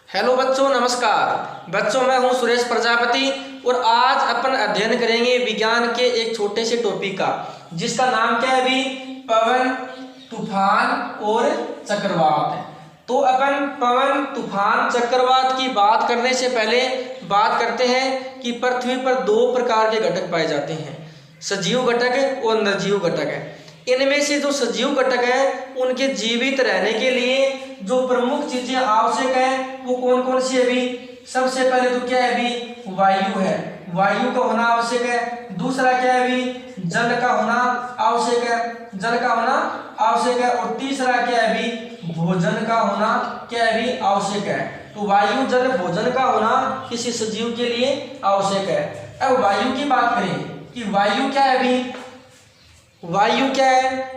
Hello बच्चों, नमस्कार। बच्चों, मैं हूं सुरेश प्रजापति और आज अपन अध्ययन करेंगे विज्ञान के एक छोटे से टॉपिक का, जिसका नाम क्या है अभी? पवन, तूफान और चक्रवात। तो अपन पवन, तूफान, चक्रवात की बात करने से पहले बात करते हैं कि पृथ्वी पर दो प्रकार के घटक पाए जाते हैं, सजीव घटक और निर्जीव घटक। इनमें से जो सजीव घटक है उनके जीवित रहने के लिए जो प्रमुख चीजें आवश्यक है वो कौन कौन सी है अभी? सबसे पहले तो क्या है अभी? वायु है, वायु का होना आवश्यक है। दूसरा क्या है अभी? जल का होना आवश्यक है, जल का होना आवश्यक है। और तीसरा क्या है अभी? भोजन का होना क्या है अभी? आवश्यक है। तो वायु, जल, भोजन का होना किसी सजीव के लिए आवश्यक है। अब वायु की बात करें कि वायु क्या है अभी? वायु क्या है?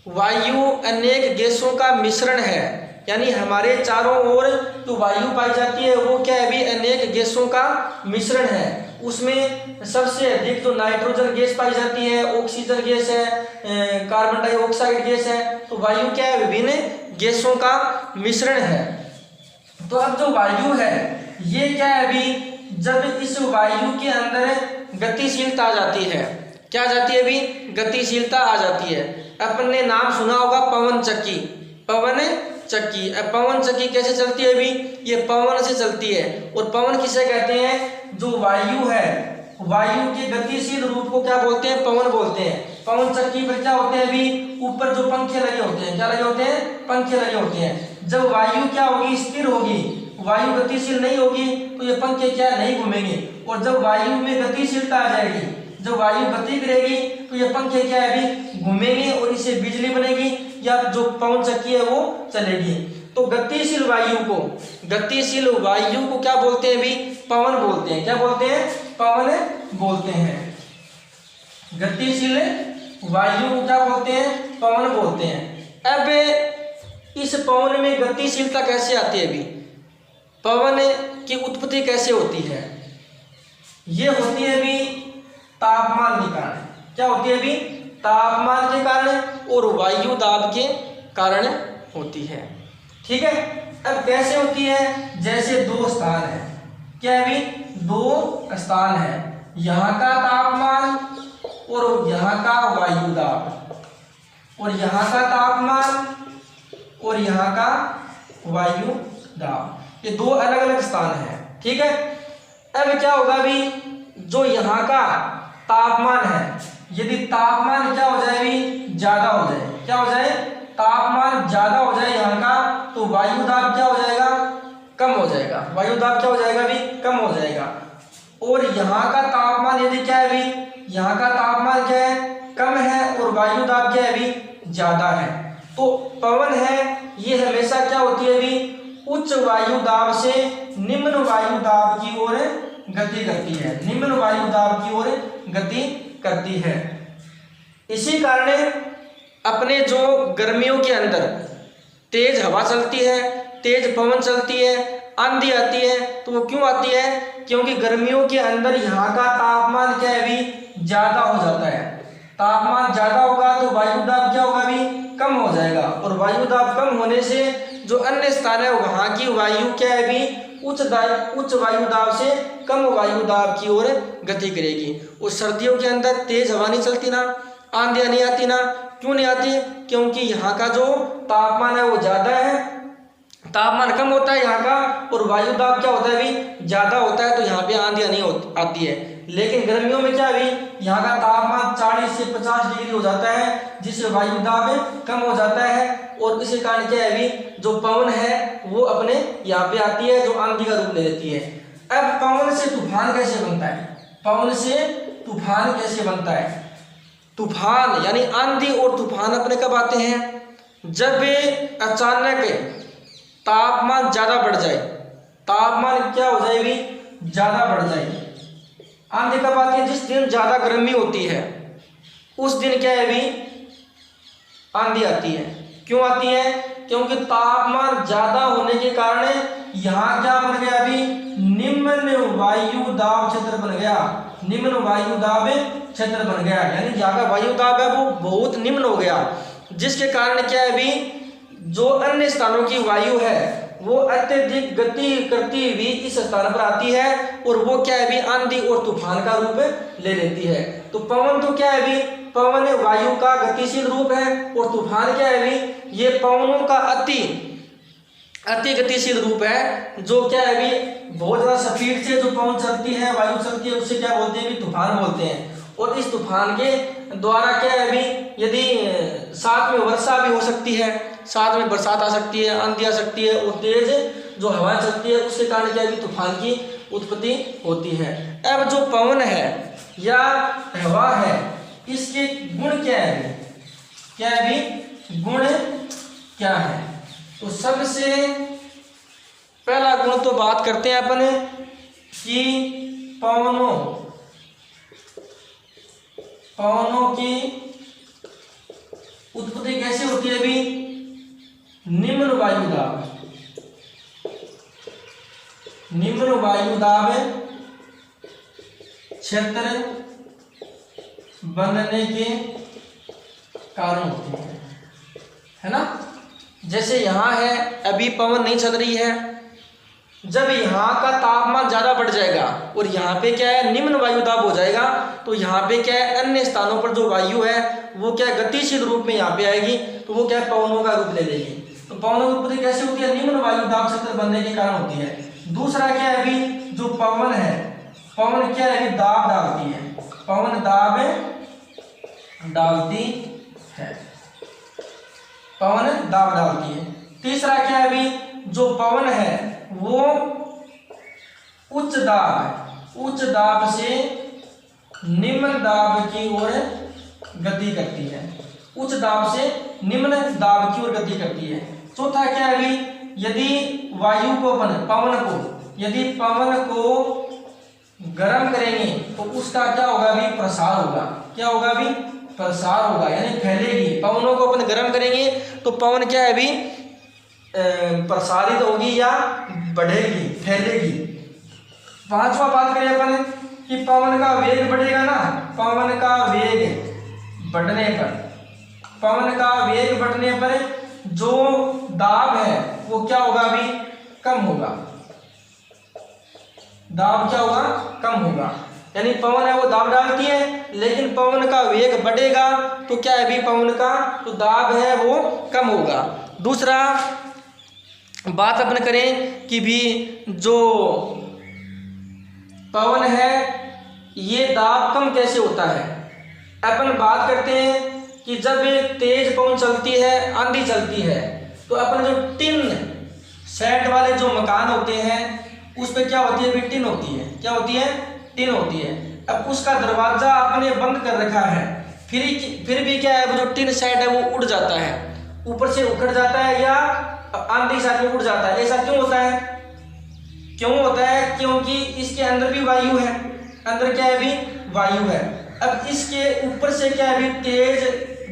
वायु अनेक गैसों का मिश्रण है, यानी हमारे चारों ओर जो वायु पाई जाती है वो क्या है अभी? अनेक गैसों का मिश्रण है। उसमें सबसे अधिक जो नाइट्रोजन गैस पाई जाती है, ऑक्सीजन गैस है, कार्बन डाइऑक्साइड गैस है। तो वायु क्या है? विभिन्न गैसों का मिश्रण है। तो अब जो वायु है ये क्या है अभी? जब इस वायु के अंदर गतिशीलता आ जाती है, क्या आ जाती है अभी? गतिशीलता आ जाती है। अपन ने नाम सुना होगा पवन चक्की, पवन चक्की। अब पवन चक्की कैसे चलती है अभी? ये पवन से चलती है। और पवन किसे कहते हैं? जो वायु है, वायु के गतिशील रूप को क्या बोलते हैं? पवन बोलते हैं। पवन चक्की पर क्या होते हैं अभी? ऊपर जो पंखे लगे होते हैं, क्या लगे होते हैं? पंखे लगे होते हैं। जब वायु क्या होगी? स्थिर होगी, वायु गतिशील नहीं होगी तो ये पंखे क्या नहीं घूमेंगे। और जब वायु में गतिशीलता आ जाएगी, जब वायु गति करेगी तो ये पंखे क्या है अभी? घूमेंगे और इससे बिजली बनेगी या जो पवन चक्की है वो चलेगी। तो गतिशील वायु को क्या बोलते हैं अभी? पवन बोलते हैं। क्या बोलते हैं? पवन बोलते हैं। गतिशील वायु को क्या बोलते हैं? पवन बोलते हैं। अब इस पवन में गतिशीलता कैसे आती है अभी? पवन की उत्पत्ति कैसे होती है? ये होती है अभी तापमान के कारण। क्या होती है अभी? तापमान के कारण और वायु दाब के कारण होती है। ठीक है। अब कैसे होती है? जैसे दो स्थान है, क्या है अभी? दो स्थान है, यहाँ का तापमान और यहाँ का वायु दाब, और यहाँ का तापमान और यहाँ का वायु दाब, ये दो अलग अलग स्थान है। ठीक है। अब क्या होगा अभी? जो यहाँ का तापमान है, यदि तापमान क्या हो जाए अभी? ज्यादा हो जाए, क्या हो जाए? तापमान ज्यादा हो जाए यहाँ का, तो वायु दाब क्या हो जाएगा? कम हो जाएगा। वायु दाब क्या हो जाएगा अभी? कम हो जाएगा। और यहाँ का तापमान यदि क्या है अभी? यहाँ का तापमान क्या है? कम है और वायु दाब क्या है अभी? ज्यादा है। तो पवन है ये हमेशा क्या होती है अभी? उच्च वायु दाब से निम्न वायु दाब की ओर गति करती है, निम्न वायु दाब की ओर गति करती है। इसी कारण अपने जो गर्मियों के अंदर तेज हवा चलती है, तेज पवन चलती है, आंधी आती है, तो वो क्यों आती है? क्योंकि गर्मियों के अंदर यहाँ का तापमान क्या है अभी? ज्यादा हो जाता है। तापमान ज्यादा होगा तो वायु दाब क्या होगा अभी? कम हो जाएगा। और वायु दाब कम होने से जो अन्य स्थान है वहां की वायु क्या है अभी? उच्च वायु दाब से कम वायु दाब की ओर गति करेगी। और सर्दियों के अंदर तेज हवा नहीं चलती ना, आंधियां नहीं आती ना। क्यों नहीं आती? क्योंकि यहाँ का जो तापमान है वो ज्यादा है, तापमान कम होता है यहाँ का, और वायु दाब क्या होता है अभी? ज्यादा होता है, तो यहाँ पे आंधियां नहीं आती है। लेकिन गर्मियों में क्या अभी? यहाँ का तापमान 40 से 50 डिग्री हो जाता है, जिससे वायु दाब कम हो जाता है। और इसी कारण क्या है अभी? जो पवन है वो अपने यहाँ पे आती है, जो आंधी का रूप ले लेती है। अब पवन से तूफान कैसे बनता है? पवन से तूफान कैसे बनता है? तूफान यानी आंधी और तूफान अपने कब आते हैं? जब अचानक तापमान ज्यादा बढ़ जाए, तापमान क्या हो जाए अभी? ज्यादा बढ़ जाए। आंधी कब आती है? जिस दिन ज्यादा गर्मी होती है उस दिन क्या है अभी? आंधी आती है। क्यों आती है? क्योंकि तापमान ज्यादा होने के कारण यहाँ क्या बन गया अभी? निम्न वायु दाब क्षेत्र बन गया, निम्न वायु दाब क्षेत्र बन गया, यानी यहाँ का वायु दाब है वो बहुत निम्न हो गया, जिसके कारण क्या है अभी? जो अन्य स्थानों की वायु है वो अत्यधिक गति करती हुई इस स्थान पर आती है और वो क्या है भी आंधी और तूफान का रूप ले लेती है। तो पवन तो क्या है भी, पवन वायु का गतिशील रूप है और तूफान क्या है भी, ये पवनों का अति गतिशील रूप है, जो क्या है भी बहुत ज्यादा स्पीड से जो पवन चलती है, वायु चलती है, उससे क्या बोलते हैं भी, तूफान बोलते हैं। और इस तूफान के द्वारा क्या है भी, यदि साथ में वर्षा भी हो सकती है, साथ में बरसात आ सकती है, आंधी आ सकती है और तेज जो हवा चलती है, उसके कारण क्या है भी तूफान की उत्पत्ति होती है। अब जो पवन है या हवा है, इसके गुण क्या है, क्या है भी, गुण क्या है? तो सबसे पहला गुण तो बात करते हैं अपन कि पवनों की उत्पत्ति कैसे होती है भी, निम्न वायुदाब क्षेत्र बनने के कारण होती है ना। जैसे यहाँ है, अभी पवन नहीं चल रही है, जब यहाँ का तापमान ज़्यादा बढ़ जाएगा और यहाँ पे क्या है निम्न वायुदाब हो जाएगा, तो यहाँ पे क्या है अन्य स्थानों पर जो वायु है वो क्या है गतिशील रूप में यहाँ पे आएगी, तो वो क्या है पवनों का रूप ले लेगी। तो पवनों की उत्पत्ति कैसे होती है, निम्न वायुदाब क्षेत्र बनने के कारण होती है। दूसरा क्या है अभी, जो पवन है, पवन क्या है दाब डालती है, पवन दाब डालती है, पवन दाब डालती है। तीसरा क्या है अभी, जो पवन है वो उच्च दाब से निम्न दाब की ओर गति करती है, उच्च दाब से निम्न दाब की ओर गति करती है। चौथा क्या है अभी, यदि वायु को यदि पवन को गर्म करेंगे तो उसका क्या होगा अभी, प्रसार होगा। क्या होगा अभी, प्रसार होगा, यानी फैलेगी। पवनों को अपन गर्म करेंगे तो पवन क्या है अभी प्रसारित होगी या बढ़ेगी, फैलेगी। पांचवा बात करें अपन कि पवन का वेग बढ़ेगा ना, पवन का वेग बढ़ने पर जो दाब है वो क्या होगा अभी, कम होगा। दाब क्या होगा, कम होगा। यानी पवन है वो दाब डालती है, लेकिन पवन का वेग बढ़ेगा तो क्या है अभी पवन का तो दाब है वो कम होगा। दूसरा बात अपन करें कि भी जो पवन है ये दाब कम कैसे होता है। अपन बात करते हैं कि जब तेज पवन चलती है, आंधी चलती है, तो अपन जो टिन सेट वाले जो मकान होते हैं उस पे क्या होती है भी, टिन होती है। क्या होती है, टिन होती है। अब उसका दरवाजा आपने बंद कर रखा है, फिर भी क्या है वो जो टिन सेट है वो उड़ जाता है, ऊपर से उखड़ जाता है या आंधी साथ में उड़ जाता है। ऐसा क्यों होता है, क्योंकि इसके अंदर भी वायु है, अंदर क्या है भी, वायु है। अब इसके ऊपर से क्या है भी, तेज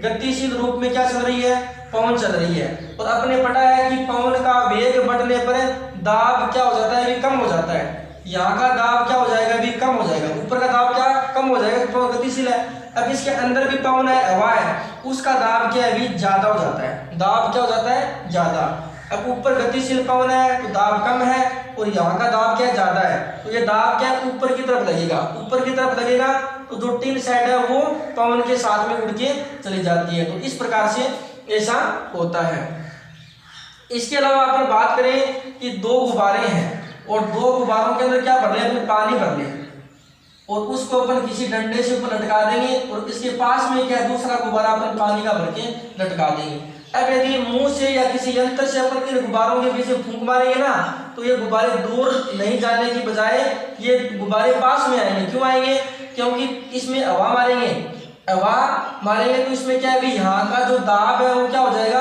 गतिशील रूप में क्या चल रही है, पवन चल रही है। और अपने पता है कि पवन का वेग बढ़ने पर दाब क्या हो जाता है भी, कम हो जाता है। यहाँ का दाब क्या हो जाएगा भी, कम हो जाएगा। ऊपर का दाब क्या कम हो जाएगा, पवन गतिशील है। अब इसके अंदर भी पवन है, हवा है, उसका दाब क्या है भी, ज्यादा हो जाता है। दाब क्या हो जाता है, ज्यादा। अब ऊपर गतिशील पवन है तो दाब कम है और यहाँ का दाब क्या ज्यादा है, तो ये दाब क्या ऊपर की तरफ लगेगा, तो जो टिन सेट है वो पवन के साथ में उड़ के चली जाती है। तो इस प्रकार से ऐसा होता है। इसके अलावा अपन बात करें कि दो गुब्बारे हैं और दो गुब्बारों के अंदर क्या भर ले, अपने पानी भर ले और उसको अपन किसी डंडे से ऊपर लटका देंगे और इसके पास में क्या दूसरा गुब्बारा अपन पानी का भर के लटका देंगे। अब यदि मुंह से या किसी यंत्र से अपन इन गुब्बारों के पीछे फूंक मारेंगे ना, तो ये गुब्बारे दूर नहीं जाने की बजाय ये गुब्बारे पास में आएंगे। क्यों आएंगे, क्योंकि इसमें हवा मारेंगे तो इसमें क्या है भी, यहाँ का जो दाब है वो क्या हो जाएगा,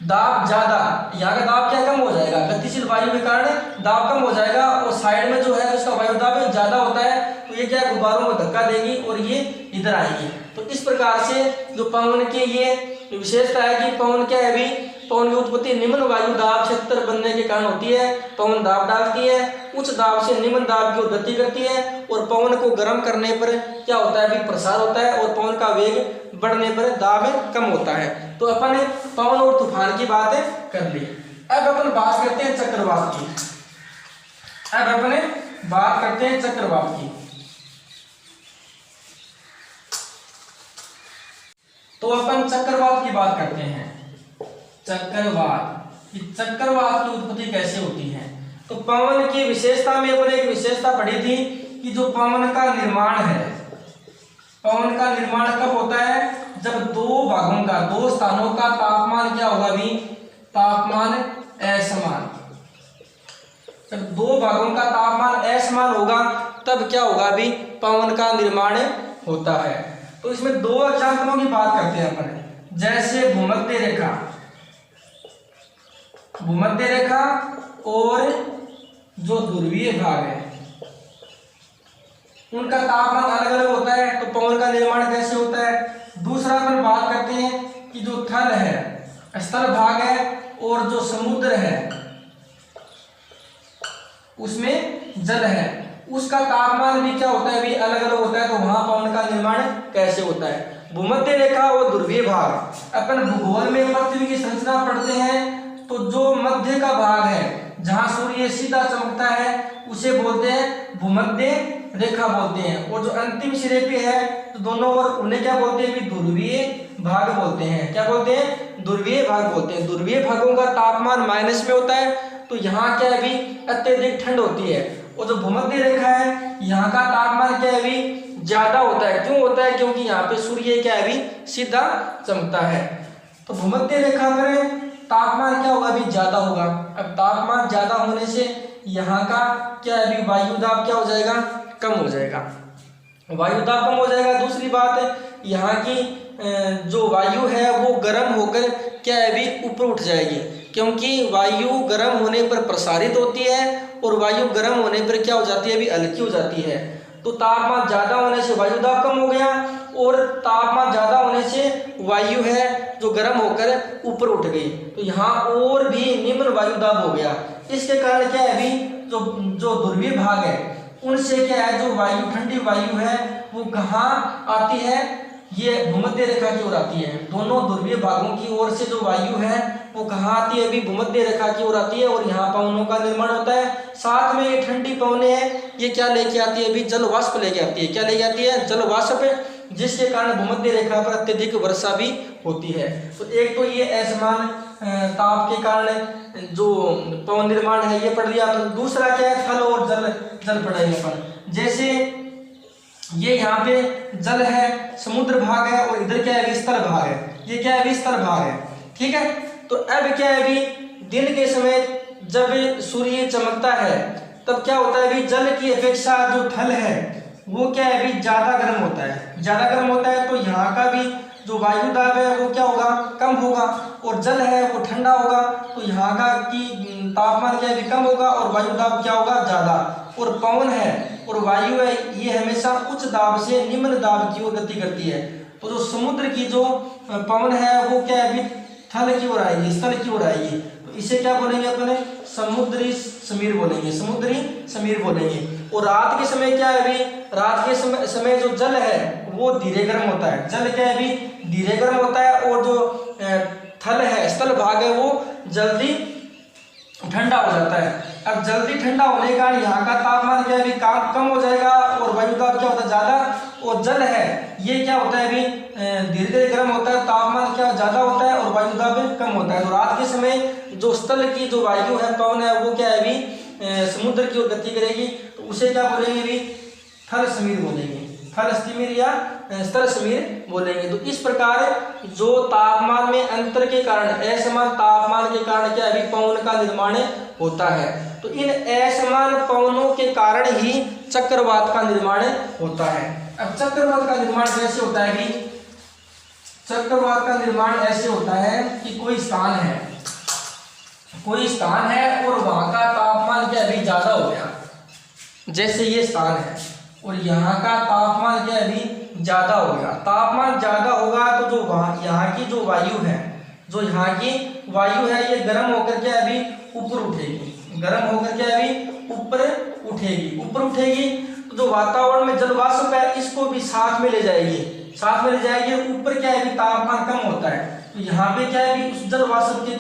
दाब ज्यादा, यहाँ का दाब क्या कम हो जाएगा, गतिशील वायु के कारण दाब कम हो जाएगा और साइड में जो है उसका वायु दाब ज्यादा होता है, तो ये क्या गुब्बारों को धक्का देगी और ये इधर आएगी। तो इस प्रकार से जो पवन के ये विशेषता है कि पवन क्या है भी, पवन की उत्पत्ति निम्न वायु दाब क्षेत्र बनने के कारण होती है। पवन दाब डालती है, उच्च दाब से निम्न दाब की ओर गति करती है और पवन को गर्म करने पर क्या होता है भी, प्रसार होता है और पवन का वेग बढ़ने पर दाब कम होता है। तो अपन पवन और तूफान की बात कर ली। अब अपन बात करते हैं चक्रवात की। अब अपने बात करते हैं चक्रवात की। तो अपन चक्रवात की बात करते हैं। चक्रवात, कि चक्रवात की उत्पत्ति कैसे होती है। तो पवन की विशेषता में अपन एक विशेषता पढ़ी थी कि जो पवन का निर्माण है, पवन का निर्माण कब होता है, जब दो भागों का, दो स्थानों का तापमान क्या होगा भी, तापमान असमान। जब दो भागों का तापमान असमान होगा तब क्या होगा भी, पवन का निर्माण होता है। तो इसमें दो एग्जाम्पलों की बात करते हैं अपन, जैसे भूमध्य रेखा, भूमध्य रेखा और जो ध्रुवीय भाग है उनका तापमान अलग अलग होता है, तो पवन का निर्माण कैसे होता है। दूसरा अपन बात करते हैं कि जो थल है, स्थल भाग है और जो समुद्र है उसमें जल है, उसका तापमान भी क्या होता है भी, अलग अलग होता है। तो वहां पवन का निर्माण कैसे होता है। भूमध्य रेखा और ध्रुवीय भाग, अपन भूगोल में पृथ्वी की संरचना पढ़ते हैं तो जो मध्य का भाग है जहां सूर्य सीधा चमकता है उसे बोलते हैं भूमध्य रेखा बोलते हैं, और जो अंतिम सिरे पे है तो दोनों ओर उन्हें क्या बोलते हैं भी, ध्रुवीय भाग बोलते हैं। क्या बोलते हैं, ध्रुवीय भाग बोलते हैं। ध्रुवीय भागों का तापमान माइनस में होता है, तो यहाँ क्या है भी, अत्यधिक ठंड होती है। और जो भूमध्य रेखा है यहाँ का तापमान क्या है भी, ज्यादा होता है। क्यों होता है, क्योंकि यहाँ पे सूर्य क्या है भी, सीधा चमकता है। तो भूमध्य रेखा पर तापमान क्या होगा भी, ज्यादा होगा। अब तापमान ज्यादा होने से यहाँ का क्या है भी, वायु दाब क्या हो जाएगा, कम हो जाएगा, वायु दाब कम हो जाएगा। दूसरी बात है, यहाँ की जो वायु है वो गर्म होकर क्या है भी, ऊपर उठ जाएगी, क्योंकि वायु गर्म होने पर प्रसारित होती है और वायु गर्म होने पर क्या हो जाती है भी, हल्की हो जाती है। तो तापमान ज्यादा होने से वायु दाब कम हो गया, और तापमान ज्यादा होने से वायु है जो गर्म होकर ऊपर उठ गई, तो यहाँ और भी निम्न वायु दाब हो गया। इसके कारण क्या है भी, जो ध्रुवीय भाग है उनसे क्या है, जो वायु, ठंडी वायु है वो कहाँ आती है, ये भूमध्य रेखा की ओर आती है। दोनों ध्रुवीय भागों की ओर से जो वायु है वो कहाँ आती है अभी, भूमध्य रेखा की ओर आती है, और यहाँ पवनों का निर्माण होता है। साथ में ये ठंडी पवनें हैं, ये क्या लेके आती है अभी, जल वाष्प लेके आती है। क्या लेके आती है, जल वाष्प, जिसके कारण भूमध्य रेखा पर अत्यधिक वर्षा भी होती है। तो एक तो ये असमान ताप के कारण जो पवन निर्माण है ये पढ़ लिया। तो दूसरा क्या है, थल और जल, जल पढ़ेंगे अपन। जैसे ये यहाँ पे जल है, समुद्र भाग है, और इधर क्या है, स्थल भाग है। ये क्या है, स्थल भाग है, ठीक है। तो अब क्या है भी, दिन के समय जब सूर्य चमकता है तब क्या होता है भी, जल की अपेक्षा जो थल है वो क्या है भी, ज्यादा गर्म होता है। ज्यादा गर्म होता है तो यहाँ का भी जो वायु दाब है वो क्या होगा, कम होगा, और जल है वो ठंडा होगा, तो यहाँ का की तापमान क्या है कम होगा, और वायु दाब क्या होगा, ज्यादा। और पवन है और वायु है ये हमेशा उच्च दाब से निम्न दाब की ओर गति करती है। तो जो समुद्र की जो पवन है वो क्या है भी, थल की ओर आएगी, स्थल की ओर आएगी। तो इसे क्या बोलेंगे अपने, समुद्री समीर बोलेंगे, समुद्री समीर बोलेंगे। और रात के समय क्या है भी, रात के समय जो जल है वो धीरे गर्म होता है। जल क्या है भी, धीरे गर्म होता है, और जो थल है, स्थल भाग है वो जल्दी ठंडा हो जाता है। अब जल्दी ठंडा होने के कारण यहाँ का तापमान क्या है भी, कम हो जाएगा, और वायु दाब क्या होता है, ज्यादा। और जल है ये क्या होता है भी, धीरे धीरे गर्म होता है, तापमान क्या ज्यादा होता है और वायु दाब कम होता है। तो रात के समय जो स्थल की जो वायु है, पवन है, वो क्या है भी, समुद्र की ओर गति करेगी, तो उसे क्या बोलेंगे भी, थल समीर बोलेंगे, थल समीर या स्थल समीर बोलेंगे। तो इस प्रकार जो तापमान में अंतर के कारण, असमान तापमान के कारण क्या है, पवन का निर्माण होता है। तो इन असमान पवनों के कारण ही चक्रवात का निर्माण होता है। अब चक्रवात का निर्माण कैसे होता है भी, चक्रवात का निर्माण ऐसे होता है कि कोई स्थान है, कोई स्थान है और वहां का तापमान क्या है, ज्यादा हो गया। जैसे ये स्थान है और यहाँ का तापमान क्या है, ज्यादा हो गया। तापमान ज्यादा होगा तो जो वहाँ यहाँ की जो वायु है, जो यहाँ की वायु है ये गर्म होकर क्या है, ऊपर उठेगी। गर्म होकर क्या है, ऊपर उठेगी। ऊपर उठेगी तो जो वातावरण में जल वाष्प है इसको भी साथ में ले जाएगी, साथ में ले जाएगी। ऊपर क्या है, तापमान कम होता है, तो यहाँ पे क्या है भी उस जल वाष्प के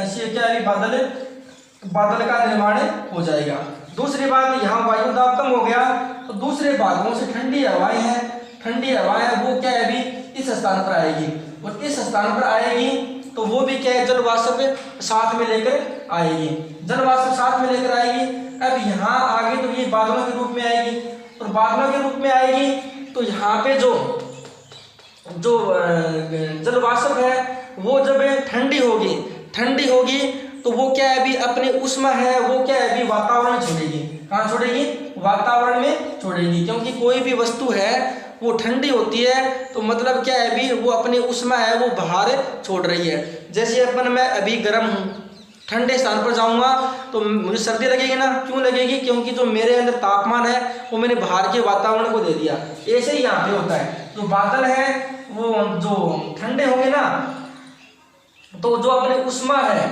से क्या है बादल का निर्माण हो जाएगा। दूसरी बात, यहाँ वायु दाब कम हो गया तो दूसरे भागों से ठंडी हवाएं हैं, ठंडी हवाएं वो क्या है भी इस स्थान पर आएगी, और इस स्थान पर आएगी तो वो भी क्या है जल वाष्प साथ में लेकर आएगी, जल वाष्प साथ में लेकर आएगी। अब यहाँ आगे तो ये बादलों के रूप में आएगी, और बादलों के रूप में आएगी तो यहाँ पे जो जल वाष्प है वो जब ठंडी होगी तो वो क्या है भी अपने उष्मा है वो क्या है भी वातावरण में छोड़ेगी। कहाँ छोड़ेगी? वातावरण में छोड़ेगी, क्योंकि कोई भी वस्तु है वो ठंडी होती है तो मतलब क्या है भी वो अपनी उष्मा है वो बाहर छोड़ रही है। जैसे मैं अभी गर्म हूँ, ठंडे स्थान पर जाऊंगा तो मुझे सर्दी लगेगी ना, क्यों लगेगी? क्योंकि जो मेरे अंदर तापमान है वो मैंने बाहर के वातावरण को दे दिया। ऐसे ही यहाँ पे होता है, जो बादल है वो जो ठंडे होंगे ना तो जो अपने उष्मा है,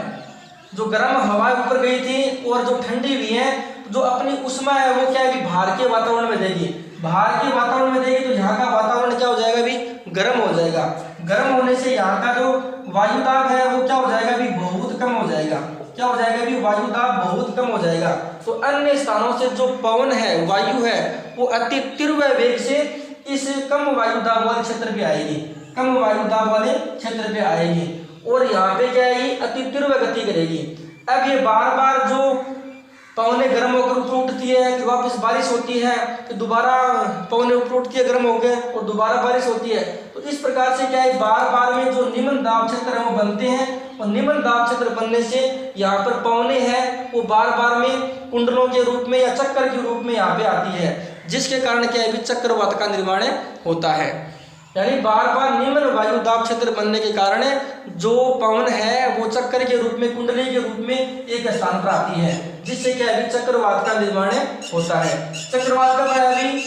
जो गर्म हवा ऊपर गई थी और जो ठंडी हुई है, जो अपनी उष्मा है वो क्या है बाहर के वातावरण में देगी, बाहर के वातावरण में देगी तो यहाँ का वातावरण क्या हो जाएगा भी गर्म हो जाएगा। गर्म होने से यहाँ का जो वायु दाब है वो क्या हो जाएगा भी बहुत कम हो जाएगा। क्या हो जाएगा भी वायु दाब बहुत कम हो जाएगा। तो अन्य स्थानों से जो पवन है, वायु है, वो अति तीव्र वेग से इस कम वायु दाब वाले क्षेत्र पे आएगी, कम वायु दाब वाले क्षेत्र पे आएगी, और यहाँ पे क्या है अति तीव्र गति करेगी। अब ये बार बार जो पवने गर्म होकर ऊपर उठती है, फिर वापस बारिश होती है, फिर दोबारा पवने ऊपर उठती है, गर्म होकर और दोबारा बारिश होती है। तो इस प्रकार से क्या है बार बार में जो निम्न दाब क्षेत्र है वो बनते हैं, और निम्न दाब क्षेत्र बनने से यहाँ पर पवने हैं वो बार बार में कुंडलों के रूप में या चक्कर के रूप में यहाँ पे आती है, जिसके कारण क्या है चक्रवात का निर्माण होता है। यानी बार बार निम्न वायु दाब क्षेत्र बनने के कारण जो पवन है वो चक्कर के रूप में, कुंडली के रूप में एक स्थान पर आती है, जिससे क्या है चक्रवात का निर्माण होता है। चक्रवात कब आया अभी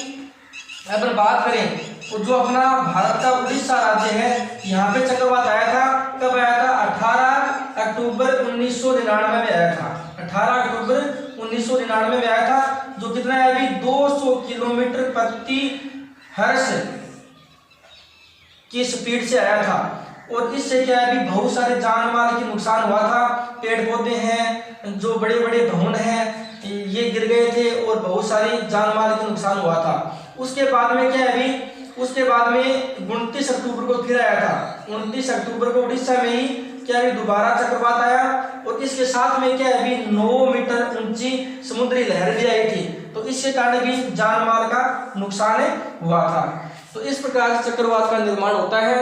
अपन बात करें तो जो अपना भारत का उड़ीसा राज्य है यहाँ पे चक्रवात आया था। कब आया था? 18 अक्टूबर 1999 में आया था। 18 अक्टूबर 1999 में आया था, जो कितना है अभी 200 किलोमीटर प्रति हर्ष की स्पीड से आया था, और इससे क्या है अभी बहुत सारे जान माल की नुकसान हुआ था। पेड़ पौधे हैं, जो बड़े बड़े भवन हैं ये गिर गए थे, और बहुत सारी जान माल की नुकसान हुआ था। उसके बाद में क्या है अभी उसके बाद में 29 अक्टूबर को फिर आया था। 29 अक्टूबर को उड़ीसा में ही क्या है दोबारा चक्रवात आया, और इसके साथ में क्या है अभी 9 मीटर ऊंची समुद्री लहर भी आई थी, तो इसके कारण भी जान माल का नुकसान हुआ था। तो इस प्रकार से चक्रवात का निर्माण होता है,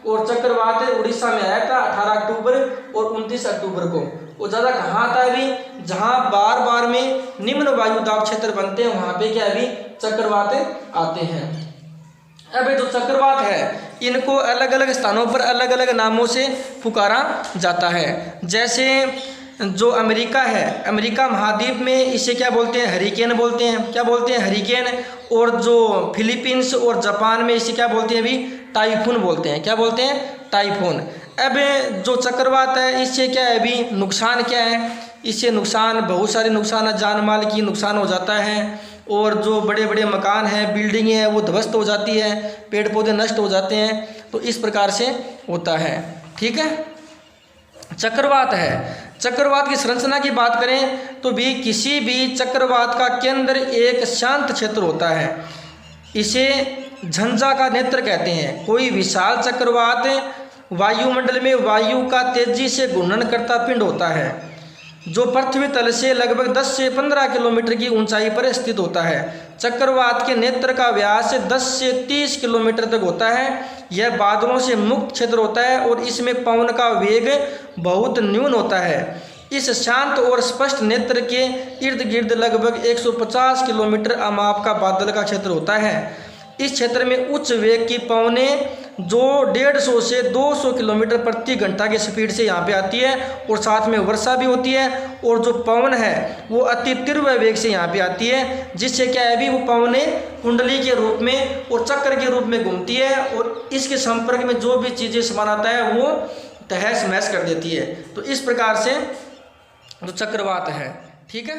और चक्रवात उड़ीसा में आया था 18 अक्टूबर और 29 अक्टूबर को। वो ज़्यादा कहाँ आता है अभी? जहाँ बार बार में निम्न वायु दाब क्षेत्र बनते हैं वहाँ पे क्या अभी चक्रवात आते हैं। अब जो चक्रवात है इनको अलग अलग स्थानों पर अलग अलग नामों से पुकारा जाता है। जैसे जो अमेरिका है, अमेरिका महाद्वीप में इसे क्या बोलते हैं? हरिकेन बोलते हैं। क्या बोलते हैं? हरिकेन। और जो फिलीपींस और जापान में इसे क्या बोलते हैं? अभी टाइफून बोलते हैं। क्या बोलते हैं? टाइफून। अब जो चक्रवात है इससे क्या है अभी नुकसान क्या है? इससे नुकसान बहुत सारे नुकसान, जान माल की नुकसान हो जाता है, और जो बड़े बड़े मकान हैं, बिल्डिंगें हैं वो ध्वस्त हो जाती है, पेड़ पौधे नष्ट हो जाते हैं। तो इस प्रकार से होता है। ठीक है, चक्रवात है। चक्रवात की संरचना की बात करें तो भी किसी भी चक्रवात का केंद्र एक शांत क्षेत्र होता है, इसे झंझा का नेत्र कहते हैं। कोई विशाल चक्रवात वायुमंडल में वायु का तेजी से घूर्णन करता पिंड होता है, जो पृथ्वी तल से लगभग 10 से 15 किलोमीटर की ऊंचाई पर स्थित होता है। चक्रवात के नेत्र का व्यास 10 से 30 किलोमीटर तक होता है। यह बादलों से मुक्त क्षेत्र होता है और इसमें पवन का वेग बहुत न्यून होता है। इस शांत और स्पष्ट नेत्र के इर्द गिर्द लगभग 150 किलोमीटर अमाप का बादल का क्षेत्र होता है। इस क्षेत्र में उच्च वेग की पवनें जो 150 से 200 किलोमीटर प्रति घंटा की स्पीड से यहाँ पे आती है, और साथ में वर्षा भी होती है, और जो पवन है वो अति तीव्र वेग से यहाँ पे आती है, जिससे क्या है अभी वो पवनें कुंडली के रूप में और चक्र के रूप में घूमती है, और इसके संपर्क में जो भी चीज़ें समान आता है वो तहस महस कर देती है। तो इस प्रकार से जो चक्रवात है। ठीक है।